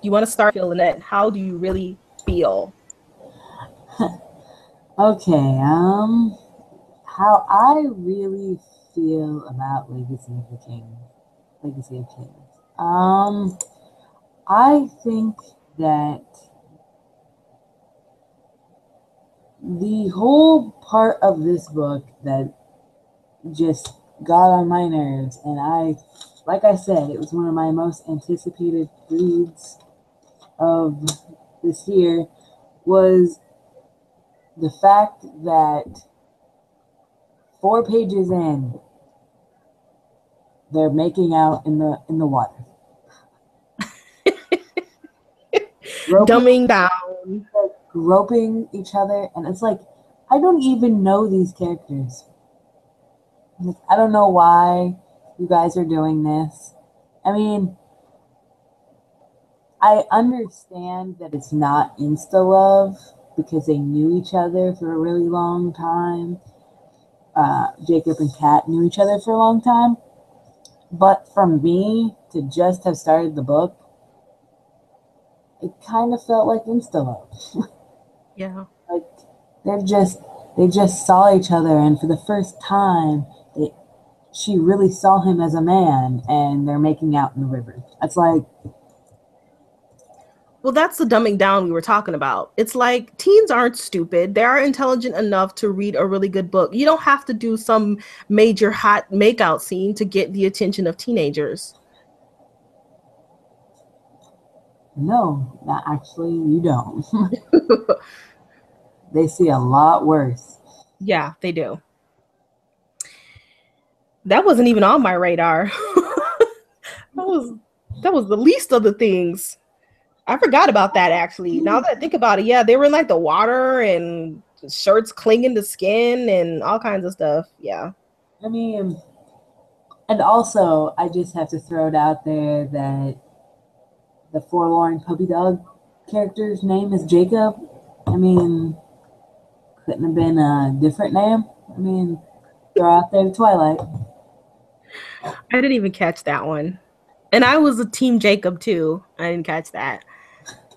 You want to start feeling it. How do you really feel? Okay, how I really feel about Legacy of Kings. I think that the whole part of this book that just got on my nerves, and like I said, it was one of my most anticipated reads of this year, was the fact that 4 pages in, they're making out in the water, groping, Dumbing down. groping each other, and it's like I don't even know these characters. Like, I don't know why you guys are doing this. I mean, I understand that it's not insta love because they knew each other for a really long time. Jacob and Kat knew each other for a long time. But for me to just have started the book, it kind of felt like insta love. Yeah. Like they just saw each other, and for the first time, she really saw him as a man, and they're making out in the river. It's like, Well, that's the dumbing down we were talking about. It's like teens aren't stupid. They are intelligent enough to read a really good book. You don't have to do some major hot makeout scene to get the attention of teenagers. no, not actually, you don't. They see a lot worse. Yeah, they do. That wasn't even on my radar. that was that was the least of the things. I forgot about that actually. Now that I think about it, yeah, they were in like the water and shirts clinging to skin and all kinds of stuff. Yeah. I mean, and also, I just have to throw it out there that the forlorn puppy dog character's name is Jacob. I mean, couldn't have been a different name. I mean, throw out there Twilight. I didn't even catch that one. And I was a team Jacob too. I didn't catch that.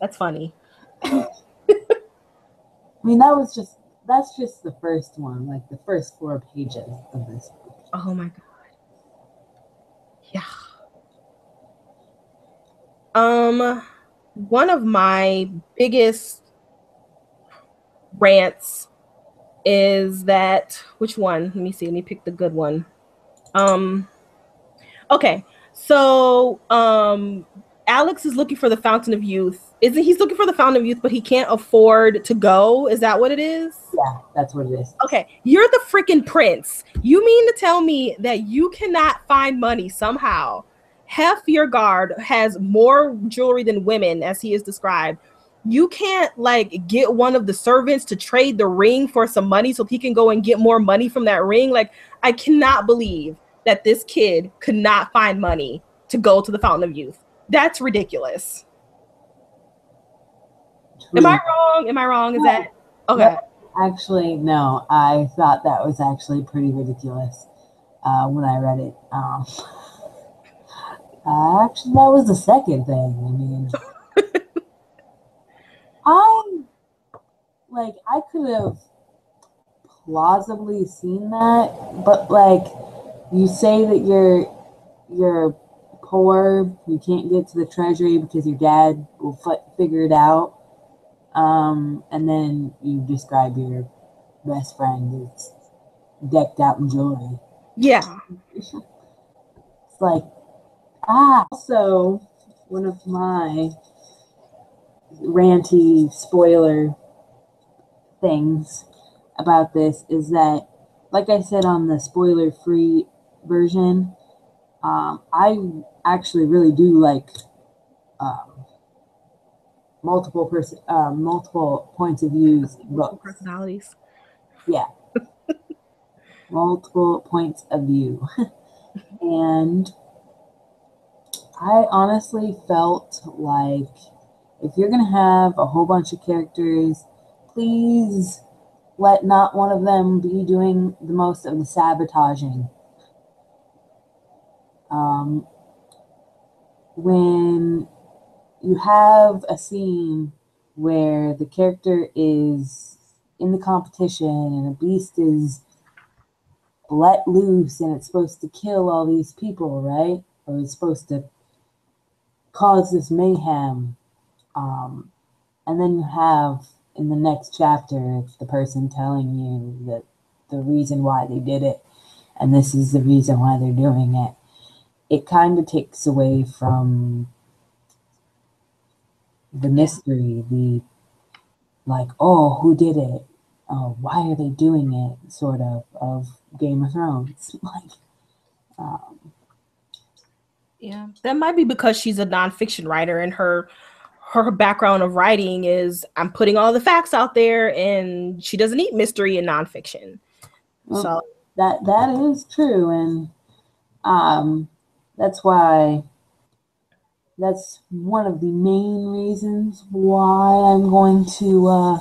That's funny. I mean, that's just the first one, like the first 4 pages of this book. Oh my god. Yeah. One of my biggest rants is that which one? Let me see. Let me pick the good one. Um okay. So Alex is looking for the Fountain of Youth. Isn't he's looking for the Fountain of Youth, but he can't afford to go? Is that what it is? Yeah, that's what it is. Okay, you're the freaking prince. You mean to tell me that you cannot find money somehow? Hef, your guard, has more jewelry than women, as he is described. You can't like get one of the servants to trade the ring for some money so he can go and get more money from that ring. Like, I cannot believe that this kid could not find money to go to the Fountain of Youth. That's ridiculous. Am I wrong? Am I wrong? Is that okay? No, actually, no. I thought that was actually pretty ridiculous when I read it. Actually, that was the second thing. I mean, I could have plausibly seen that, but like, you say that you're poor, you can't get to the treasury because your dad will figure it out. And then you describe your best friend as decked out in jewelry. Yeah. It's like, also, one of my ranty spoiler things about this is that, like I said on the spoiler free version, I actually really do like multiple points of views in Multiple books. personalities. Yeah, multiple points of view, and I honestly felt like if you're gonna have a whole bunch of characters, please let not one of them be doing the most of the sabotaging. When you have a scene where the character is in the competition and a beast is let loose and it's supposed to kill all these people, right? Or it's supposed to cause this mayhem. And then you have in the next chapter, it's the person telling you that the reason why they did it, and this is the reason why they're doing it. It kind of takes away from the mystery, the like, oh, who did it? Oh, why are they doing it? Sort of Game of Thrones. Like, yeah, that might be because she's a nonfiction writer, and her background of writing is I'm putting all the facts out there, and she doesn't eat mystery in nonfiction. well, So that is true, and that's why. That's one of the main reasons why I'm going to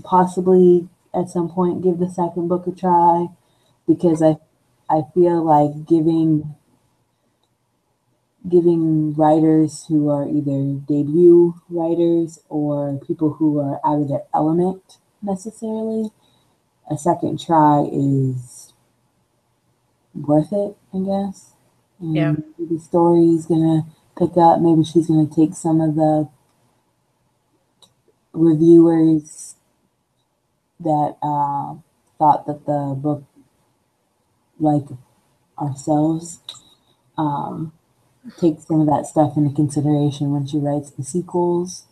possibly at some point give the second book a try, because I feel like giving writers who are either debut writers or people who are out of their element necessarily a second try is worth it, I guess. yeah, And maybe the story is gonna pick up. Maybe she's gonna take some of the reviewers that thought that the book, like ourselves, um, take some of that stuff into consideration when she writes the sequels.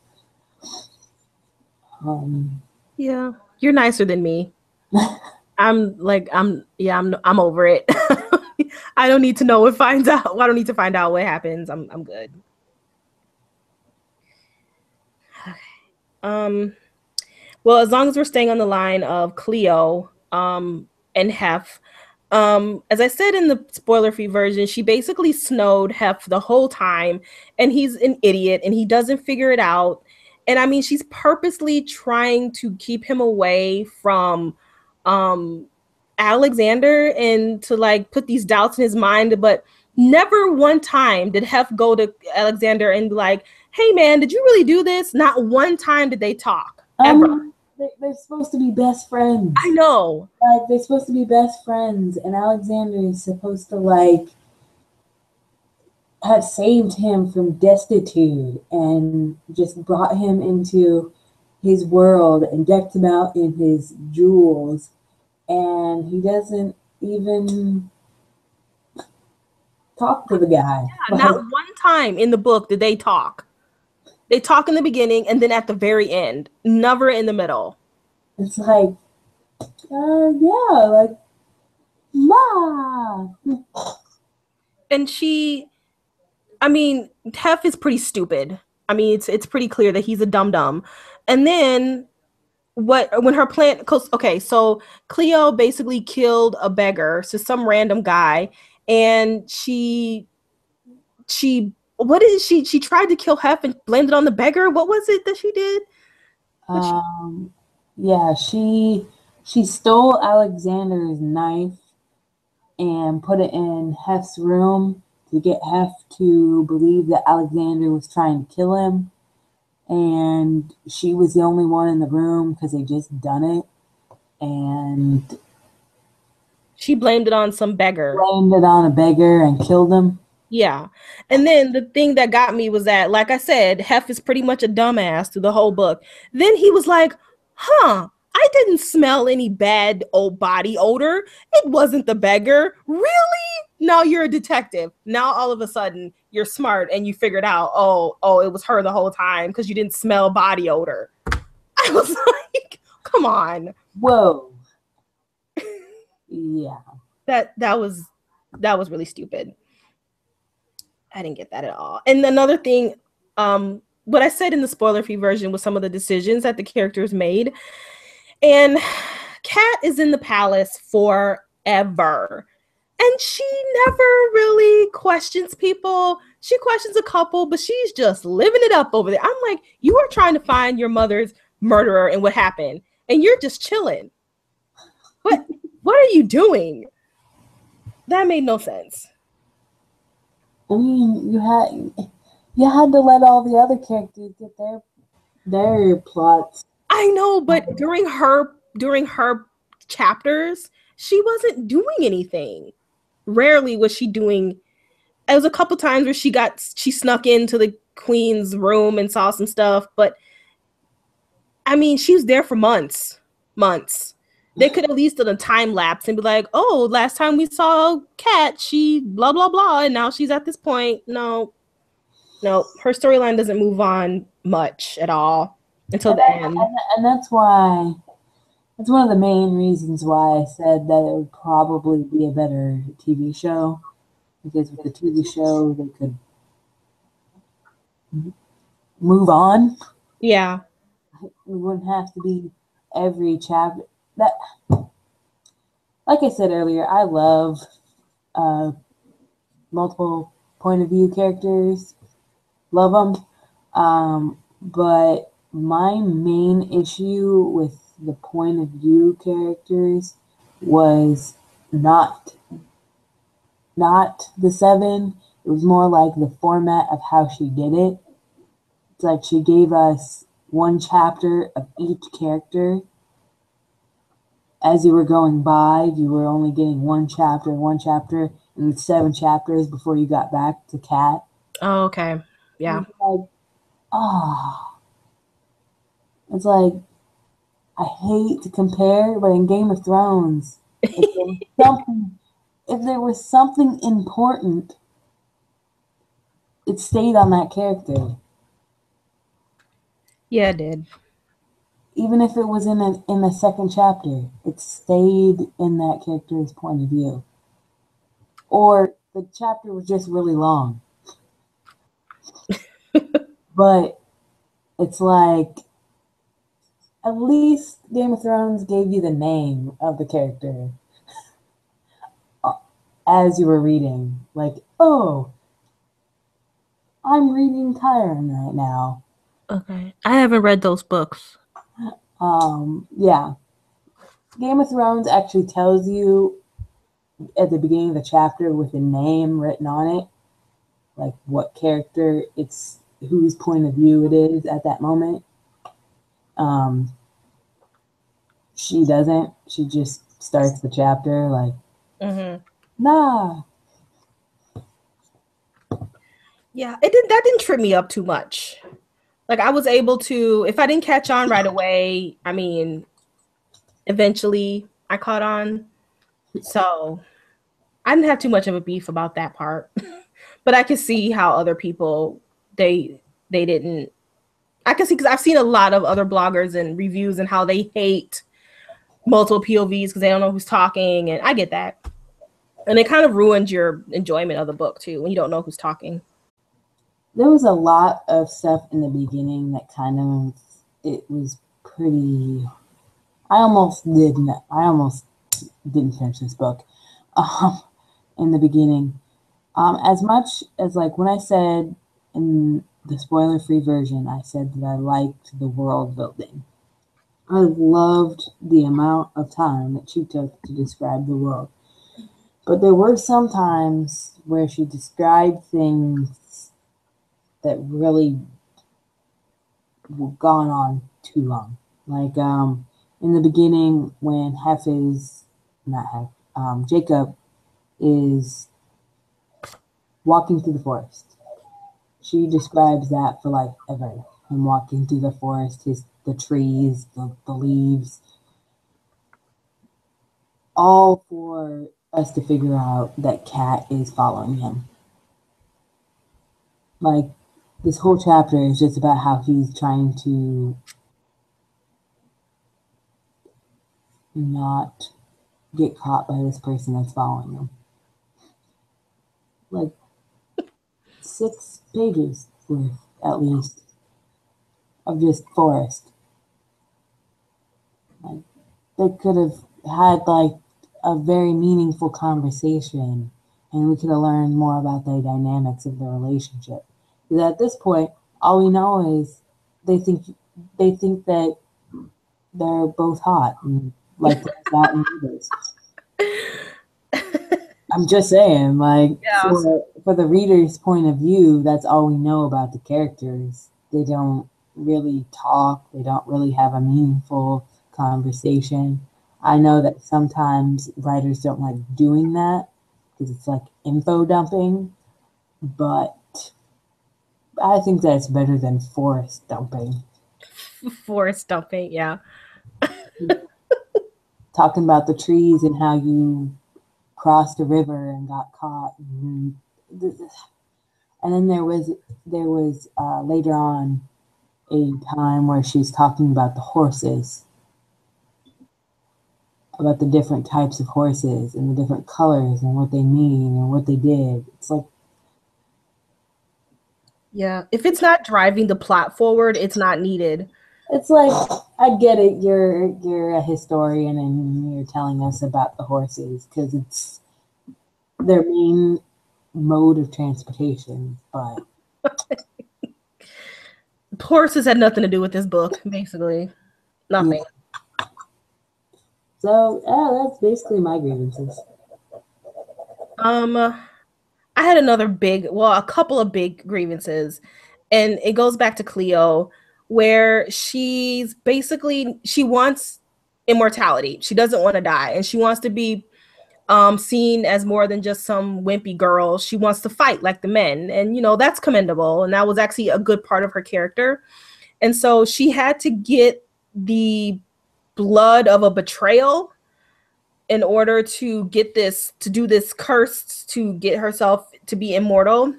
yeah, you're nicer than me. I'm over it. I don't need to know what finds out. I don't need to find out what happens. I'm good. Um, well, as long as we're staying on the line of Cleo, and Hef, as I said in the spoiler-free version, she basically snowed Hef the whole time, and he's an idiot, and he doesn't figure it out. And I mean, she's purposely trying to keep him away from, um, Alexander, and to like put these doubts in his mind, but never one time did Hef go to Alexander and be like, "Hey man, did you really do this?" Not one time did they talk ever. They're supposed to be best friends. I know. Like, they're supposed to be best friends, and Alexander is supposed to like have saved him from destitute and just brought him into his world and decked him out in his jewels, and he doesn't even talk to the guy. Yeah, not one time in the book did they talk. They talk in the beginning and then at the very end, never in the middle. It's like, yeah, like, ma. And I mean, Hef is pretty stupid. I mean, it's pretty clear that he's a dum dum. And then when her plan, okay, so Cleo basically killed a beggar, so some random guy, and she what did she tried to kill Hef and blamed it on the beggar. What was it that she did? Yeah, she stole Alexander's knife and put it in Hef's room to get Hef to believe that Alexander was trying to kill him. And she was the only one in the room because they just done it. And She blamed it on some beggar. blamed it on a beggar and killed him. Yeah. And then the thing that got me was that, like I said, Hef is pretty much a dumbass through the whole book. Then he was like, huh, I didn't smell any bad old body odor. It wasn't the beggar. Really? No, you're a detective. Now all of a sudden you're smart and you figured out, oh, it was her the whole time because you didn't smell body odor. I was like, come on. Whoa. Yeah. That was really stupid. I didn't get that at all. And another thing, what I said in the spoiler-free version was some of the decisions that the characters made. And Kat is in the palace forever. And she never really questions people. She questions a couple, but she's just living it up over there. I'm like, you are trying to find your mother's murderer and what happened, and you're just chilling. What are you doing? That made no sense. I mean, You had to let all the other characters get their plots. I know, but during her chapters, she wasn't doing anything. Rarely was she doing. It was a couple times where she snuck into the queen's room and saw some stuff, but I mean, she was there for months, months. They could at least do a time lapse and be like, "Oh, last time we saw Kat, she blah blah blah, and now she's at this point." No, no, her storyline doesn't move on much at all until And, the end. and that's why, that's one of the main reasons why I said that it would probably be a better TV show. Because with the TV show, they could move on. Yeah. It wouldn't have to be every chapter. That, like I said earlier, I love multiple point of view characters. Love them. But my main issue with the point of view characters was not the seven. It was more like the format of how she did it. It's like she gave us one chapter of each character. As you were going by, you were only getting one chapter, and 7 chapters before you got back to Kat. Oh, okay. Yeah. It's like, ah, it's like, I hate to compare, but in Game of Thrones, if there was something important, it stayed on that character. Yeah, it did. Even if it was in the second chapter, it stayed in that character's point of view. Or the chapter was just really long. But it's like, at least Game of Thrones gave you the name of the character as you were reading. Like, oh, I'm reading Tyrion right now. Okay. I haven't read those books. Yeah. Game of Thrones actually tells you at the beginning of the chapter with a name written on it, like what character it's, whose point of view it is at that moment. She doesn't. She just starts the chapter like, nah. Yeah, it did. That didn't trip me up too much. Like I was able to, if I didn't catch on right away, I mean, eventually I caught on. So I didn't have too much of a beef about that part. But I can see how other people they didn't. I can see because I've seen a lot of other bloggers and reviews and how they hate multiple POVs because they don't know who's talking, and I get that. And it kind of ruins your enjoyment of the book too when you don't know who's talking. There was a lot of stuff in the beginning that kind of, it was pretty. I almost didn't finish this book. In the beginning, as much as like when I said in the spoiler-free version, I said that I liked the world building. I loved the amount of time that she took to describe the world. But there were some times where she described things that really gone on too long. Like in the beginning when Jacob is walking through the forest. She describes that for like ever. Him walking through the forest, the trees, the leaves, all for us to figure out that Kat is following him. Like this whole chapter is just about how he's trying to not get caught by this person that's following him. Like 6 pages worth at least of just forest. Like they could have had like a very meaningful conversation and we could have learned more about the dynamics of the relationship. Because at this point, all we know is they think that they're both hot and like that in movies. I'm just saying, like, Yeah. for the reader's point of view, that's all we know about the characters. They don't really talk. They don't really have a meaningful conversation. I know that sometimes writers don't like doing that because it's like info dumping, but I think that's better than forest dumping. Forest dumping, yeah. Talking about the trees and how you crossed a river and got caught. And then there was later on a time where she's talking about the horses, about the different types of horses and the different colors and what they mean and what they did. It's like, Yeah. If it's not driving the plot forward, it's not needed. it's like I get it. You're a historian and you're telling us about the horses because it's their main mode of transportation. But Horses had nothing to do with this book, basically. yeah, Nothing. so yeah, that's basically my grievances. Um, I had a couple of big grievances, and it goes back to Cleo, where she wants immortality. She doesn't want to die, and she wants to be seen as more than just some wimpy girl. She wants to fight like the men, and that's commendable, and that was actually a good part of her character. And so she had to get the blood of a betrayal in order to do this curse to get herself to be immortal.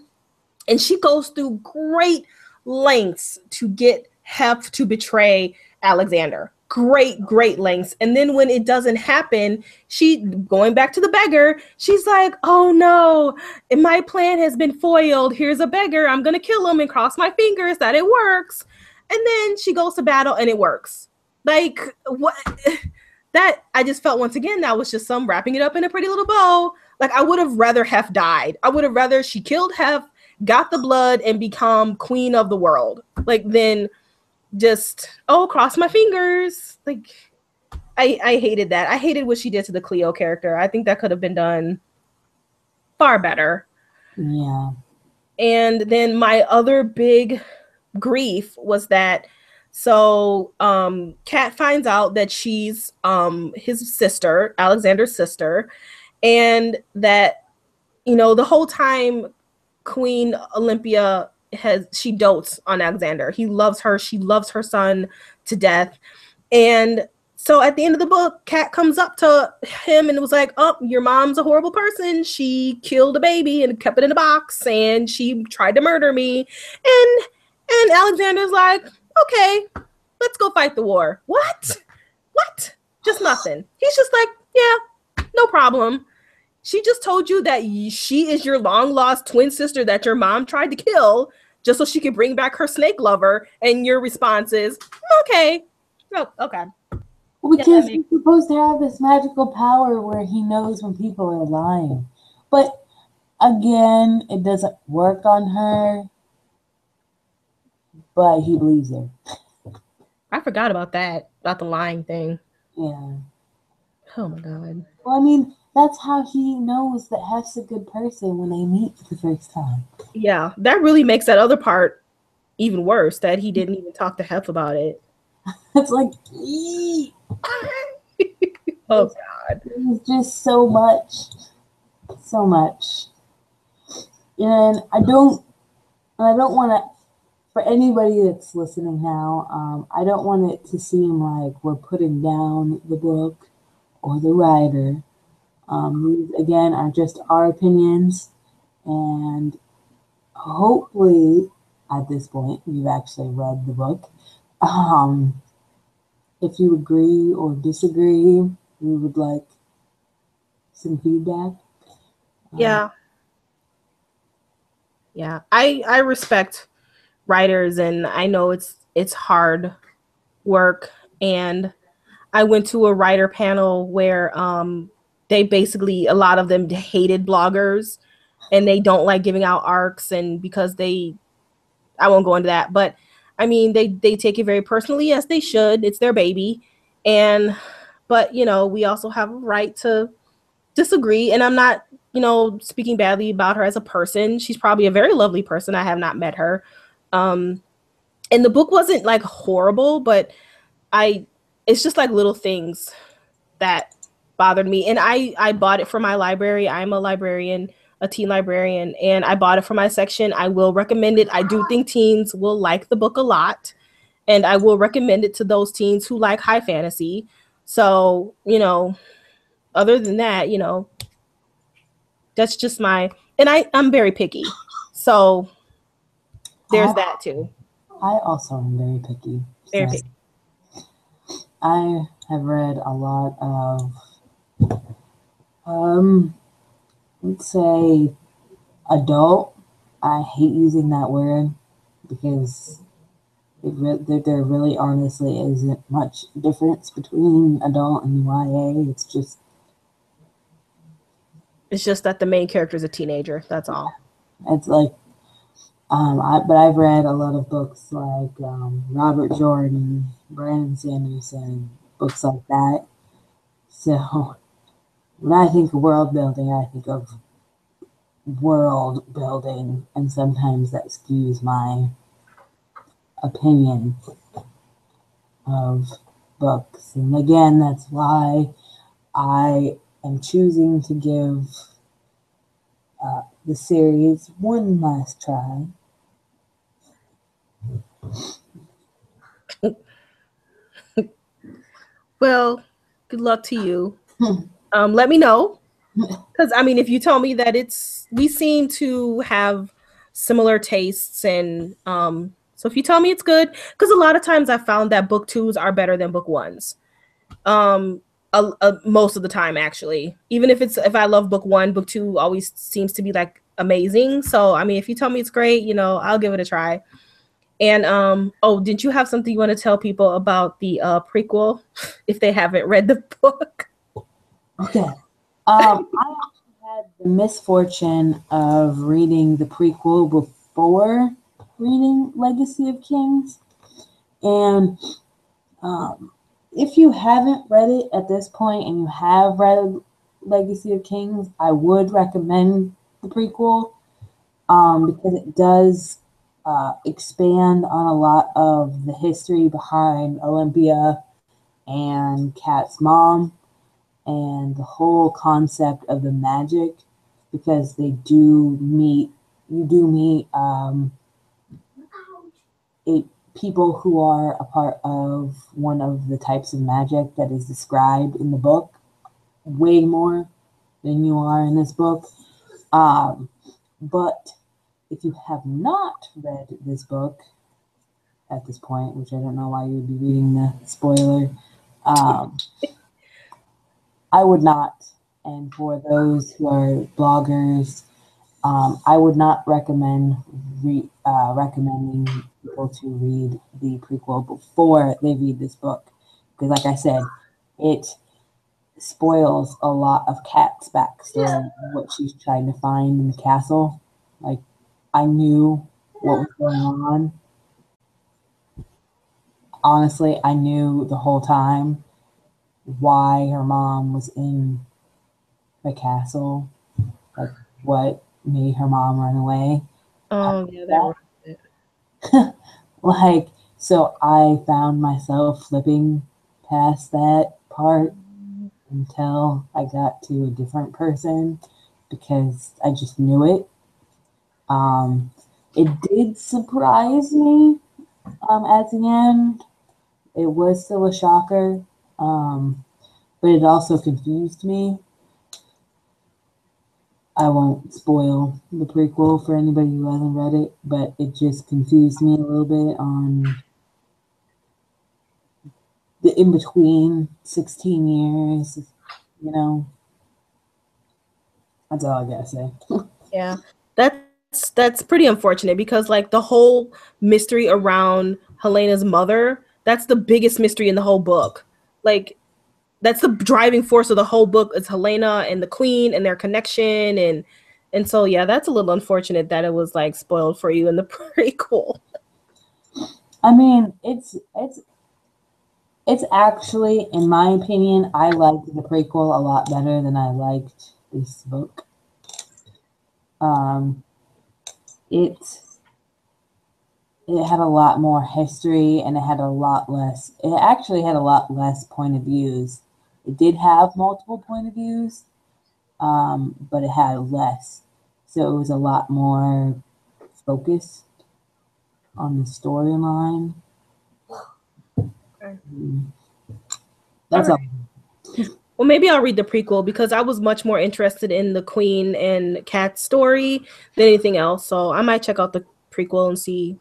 And she goes through great lengths to get Hef to betray Alexander. Great lengths. And then when it doesn't happen, she, going back to the beggar, she's like, oh no, my plan has been foiled. Here's a beggar. I'm going to kill him and cross my fingers that it works. And then she goes to battle and it works. Like, what? That I just felt once again that was just some wrapping it up in a pretty little bow. Like, I would have rather Hef died. I would have rather she killed Hef, got the blood, and become queen of the world. Like, then just, oh, cross my fingers. Like, I hated that. I hated what she did to the Cleo character. I think that could have been done far better. Yeah. And then my other big grief was that Kat finds out that she's his sister, Alexander's sister, and that the whole time Queen Olympia she dotes on Alexander. He loves her, she loves her son to death. And so at the end of the book, Kat comes up to him and was like, oh, your mom's a horrible person. She killed a baby and kept it in a box, and she tried to murder me. And Alexander's like, okay, let's go fight the war. What? Just nothing. He's just like, yeah, no problem. She just told you that she is your long lost twin sister that your mom tried to kill just so she could bring back her snake lover. And your response is, okay. Oh, okay. Well, because he's supposed to have this magical power where he knows when people are lying. But again, it doesn't work on her. But he believes her. I forgot about that, about the lying thing. Yeah. Oh my God. Well, I mean, that's how he knows that Hef's a good person when they meet for the first time. Yeah, that really makes that other part even worse, that he didn't even talk to Hef about it. It's like, oh God. It's just so much. So much. And I don't want to, for anybody that's listening now, I don't want it to seem like we're putting down the book or the writer. These, again, are just our opinions, and hopefully, at this point, you've actually read the book. If you agree or disagree, we would like some feedback. Yeah. Yeah, I respect writers, and I know it's hard work. And I went to a writer panel where they basically, a lot of them hated bloggers, and they don't like giving out arcs, and because I won't go into that, but I mean, they take it very personally, as they should. It's their baby. But we also have a right to disagree, and I'm not speaking badly about her as a person. She's probably a very lovely person. I have not met her. And the book wasn't like horrible, but it's just like little things that bothered me. And I bought it for my library. I'm a librarian, a teen librarian, and I bought it for my section. I will recommend it. I do think teens will like the book a lot, and I will recommend it to those teens who like high fantasy. So, other than that, that's just and I'm very picky. So there's that too. I also am very picky. Very picky. I have read a lot of, let's say, adult. I hate using that word because there really honestly isn't much difference between adult and YA. It's just that the main character is a teenager. That's all. It's like, but I've read a lot of books like Robert Jordan, Brandon Sanderson, books like that. So when I think of world building, I think of world building, and sometimes that skews my opinion of books. And again, that's why I am choosing to give the series one last try. Well, good luck to you. Let me know, because if you tell me that we seem to have similar tastes, and so if you tell me it's good, because a lot of times I found that book 2s are better than book 1s. Most of the time, actually, even if I love book 1, book 2 always seems to be like amazing. So if you tell me it's great, I'll give it a try. And didn't you have something you want to tell people about the prequel if they haven't read the book? Okay. I actually had the misfortune of reading the prequel before reading Legacy of Kings. And if you haven't read it at this point and you have read Legacy of Kings, I would recommend the prequel because it does expand on a lot of the history behind Olympia and Kat's mom and the whole concept of the magic, because you do meet people who are a part of one of the types of magic that is described in the book way more than you are in this book. But if you have not read this book at this point, which I don't know why you would be reading the spoiler, I would not. And for those who are bloggers, I would not recommend recommending people to read the prequel before they read this book, because, like I said, it spoils a lot of Kat's backstory, what she's trying to find in the castle. Like, I knew what was going on. Honestly, I knew the whole time why her mom was in the castle, like what made her mom run away. Oh, yeah, that was it. Like, so I found myself flipping past that part until I got to a different person because I just knew it. It did surprise me at the end. It was still a shocker, but it also confused me. I won't spoil the prequel for anybody who hasn't read it, but it just confused me a little bit on the in-between 16 years, That's all I gotta say. Yeah, that's pretty unfortunate, because like the whole mystery around Helena's mother, that's the biggest mystery in the whole book. Like, that's the driving force of the whole book, is Helena and the queen and their connection, and so yeah, that's a little unfortunate that it was like spoiled for you in the prequel. It's actually, in my opinion, I liked the prequel a lot better than I liked this book. It had a lot more history, and it actually had a lot less point of views. It did have multiple point of views, but it had less. So it was a lot more focused on the storyline. Okay. That's all. Well, maybe I'll read the prequel because I was much more interested in the Queen and Cat story than anything else. So I might check out the prequel and see.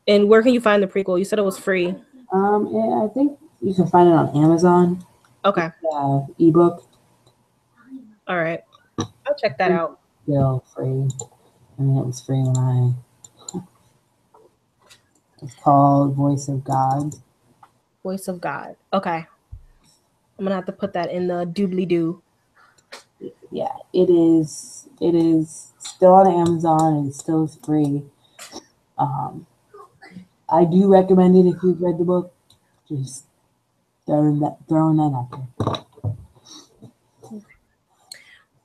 And where can you find the prequel? You said it was free. Yeah, I think you can find it on Amazon. Okay. Ebook. All right. I'll check that out. Still free. I mean, it was free when I. It's called Voice of God. Voice of God. Okay. I'm gonna have to put that in the doobly doo. Yeah, it is. It is still on Amazon and it still is free. I do recommend it if you've read the book. Just throwing that out there.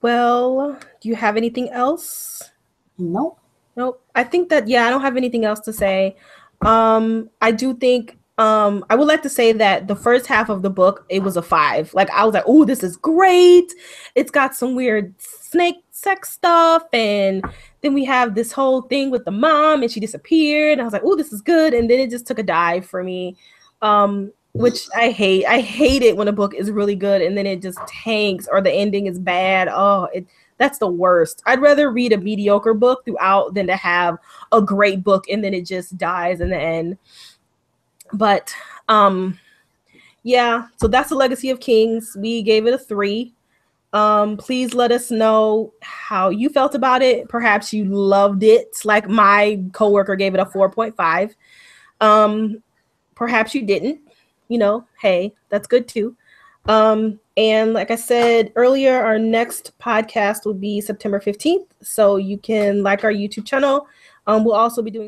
Well, do you have anything else? Nope. Nope. I think that I don't have anything else to say. I do think I would like to say that the first half of the book, it was a 5. Like I was like, oh, this is great. It's got some weird snake sex stuff, and then we have this whole thing with the mom and she disappeared. And I was like, oh, this is good. And then it just took a dive for me. Which I hate. I hate it when a book is really good and then it just tanks or the ending is bad. That's the worst. I'd rather read a mediocre book throughout than to have a great book and then it just dies in the end. But yeah, so that's the Legacy of Kings. We gave it a 3. Please let us know how you felt about it. Perhaps you loved it, like my coworker gave it a 4.5. Perhaps you didn't. Hey, that's good too. And like I said earlier, our next podcast will be September 15th. So you can like our YouTube channel. We'll also be doing